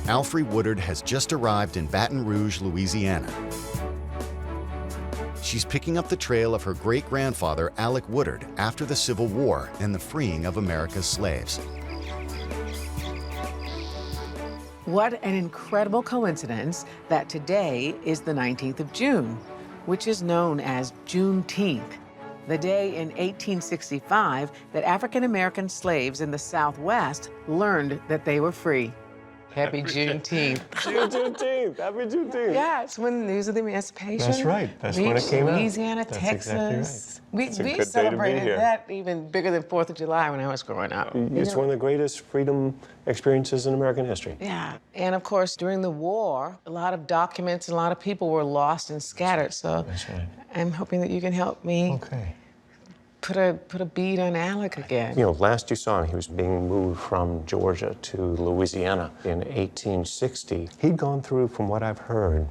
Alfre Woodard has just arrived in Baton Rouge, Louisiana. She's picking up the trail of her great-grandfather, Alfre Woodard, after the Civil War and the freeing of America's slaves. What an incredible coincidence that today is the 19th of June, which is known as Juneteenth, the day in 1865 that African-American slaves in the Southwest learned that they were free. Happy Juneteenth. Juneteenth. Happy Juneteenth. Yeah, it's when the news of the emancipation. That's right. That's when it came out. Louisiana, That's Texas. exactly right. We celebrated that even bigger than 4th of July when I was growing up. It's one of the greatest freedom experiences in American history. Yeah, and of course, during the war, a lot of documents and a lot of people were lost and scattered. So That's right. I'm hoping that you can help me Okay. put a bead on Alec again. You know, last you saw him, he was being moved from Georgia to Louisiana in 1860. He'd gone through, from what I've heard,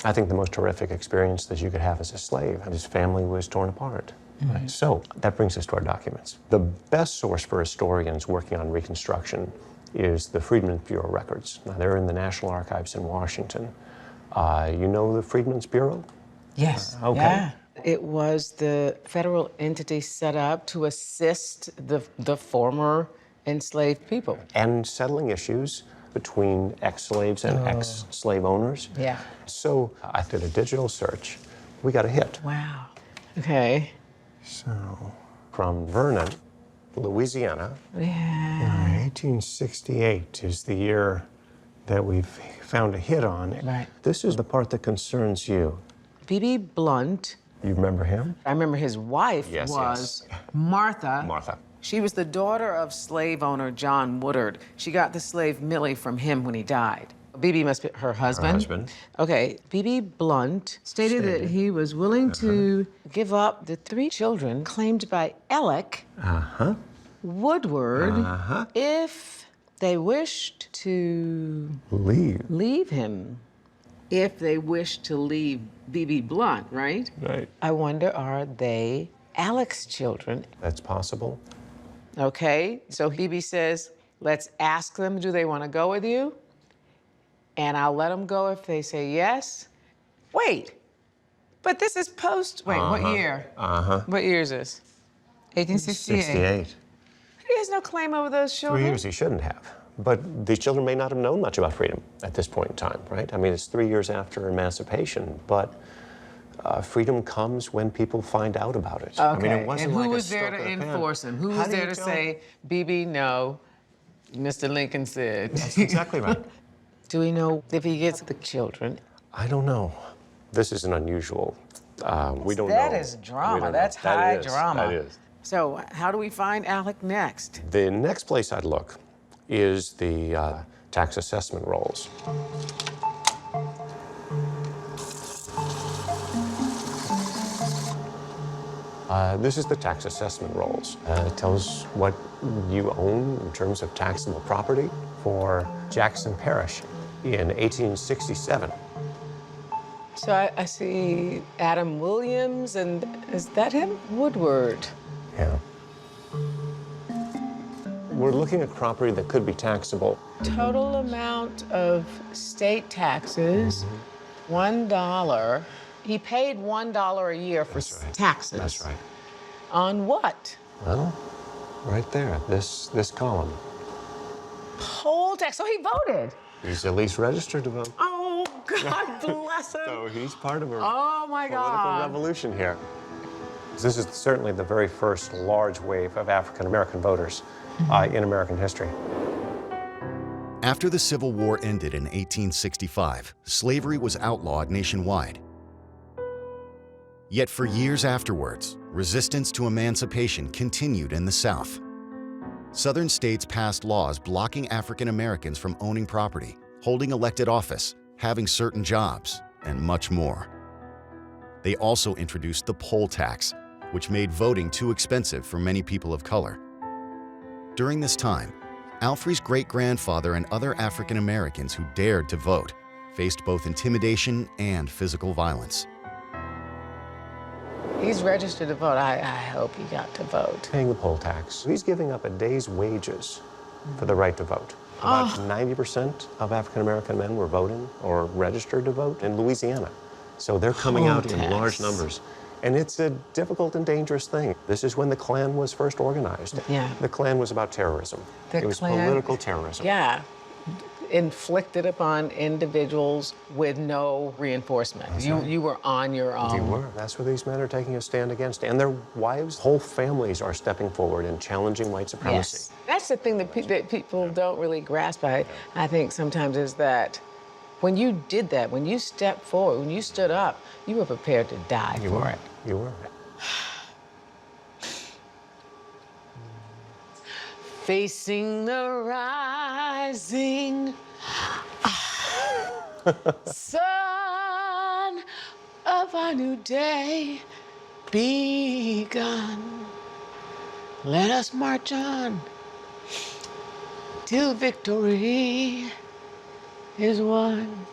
I think the most horrific experience that you could have as a slave. His family was torn apart. Right. So that brings us to our documents. The best source for historians working on Reconstruction is the Freedmen Bureau records. Now, they're in the National Archives in Washington. You know the Freedmen's Bureau? Yes. Okay. Yeah. It was the federal entity set up to assist the former enslaved people. And settling issues between ex-slaves and ex-slave owners. Yeah. So I did a digital search. We got a hit. Wow. Okay. So, from Vernon, Louisiana, Yeah. 1868 is the year that we've found a hit on. Right. This is the part that concerns you. B.B. Blunt. You remember him? I remember his wife Yes, was Martha. Martha. She was the daughter of slave owner John Woodard. She got the slave Millie from him when he died. B.B. must be her husband. Her husband. Okay, B.B. Blunt stated that he was willing to give up the 3 children claimed by Alec Woodward if they wished to leave him. If they wished to leave B.B. Blunt, right? Right. I wonder, are they Alec's children? That's possible. Okay, so B.B. says, let's ask them, do they want to go with you? And I'll let them go if they say yes. Wait, but this is post, wait, what year? What year is this? 1868. 68. He has no claim over those 3 children. years he shouldn't have. But these children may not have known much about freedom at this point in time, right? I mean, it's 3 years after emancipation, but freedom comes when people find out about it. Okay, I mean, it wasn't and who like was a there stroke to of the pen. enforce him? Who How was do there you to tell? say, B.B., no, Mr. Lincoln said? That's exactly right. Do we know if he gets the children? I don't know. This is an unusual, we don't know. That is We drama. don't know. That's high drama. That is. So how do we find Alec next? The next place I'd look is the tax assessment rolls. This is the tax assessment rolls. It tells what you own in terms of taxable property for Jackson Parish in 1867. So I see Adam Williams, and is that him? Woodward. Yeah. We're looking at property that could be taxable. Total amount of state taxes, $1. He paid $1 a year for taxes. That's right. On what? Well, right there, this column. Poll tax. So he voted. He's at least registered to vote. Oh, God bless him. So he's part of a Oh, my political God. revolution here. This is certainly the very first large wave of African-American voters in American history. After the Civil War ended in 1865, slavery was outlawed nationwide. Yet for years afterwards, resistance to emancipation continued in the South. Southern states passed laws blocking African Americans from owning property, holding elected office, having certain jobs, and much more. They also introduced the poll tax, which made voting too expensive for many people of color. During this time, Alfre's great-grandfather and other African Americans who dared to vote faced both intimidation and physical violence. He's registered to vote. I hope he got to vote. Paying the poll tax. He's giving up a day's wages for the right to vote. About 90% of African-American men were voting or registered to vote in Louisiana. So they're coming out in large numbers. And it's a difficult and dangerous thing. This is when the Klan was first organized. Yeah. The Klan was about terrorism. It was political terrorism. Yeah. Inflicted upon individuals with no reinforcement. You were on your own. You were. That's what these men are taking a stand against. And their wives, whole families are stepping forward and challenging white supremacy. Yes. That's the thing that, that people don't really grasp, I think, sometimes, is that when you did that, when you stepped forward, when you stood up, you were prepared to die for it. You were. Facing the rising sun of our new day begun. Let us march on till victory is won.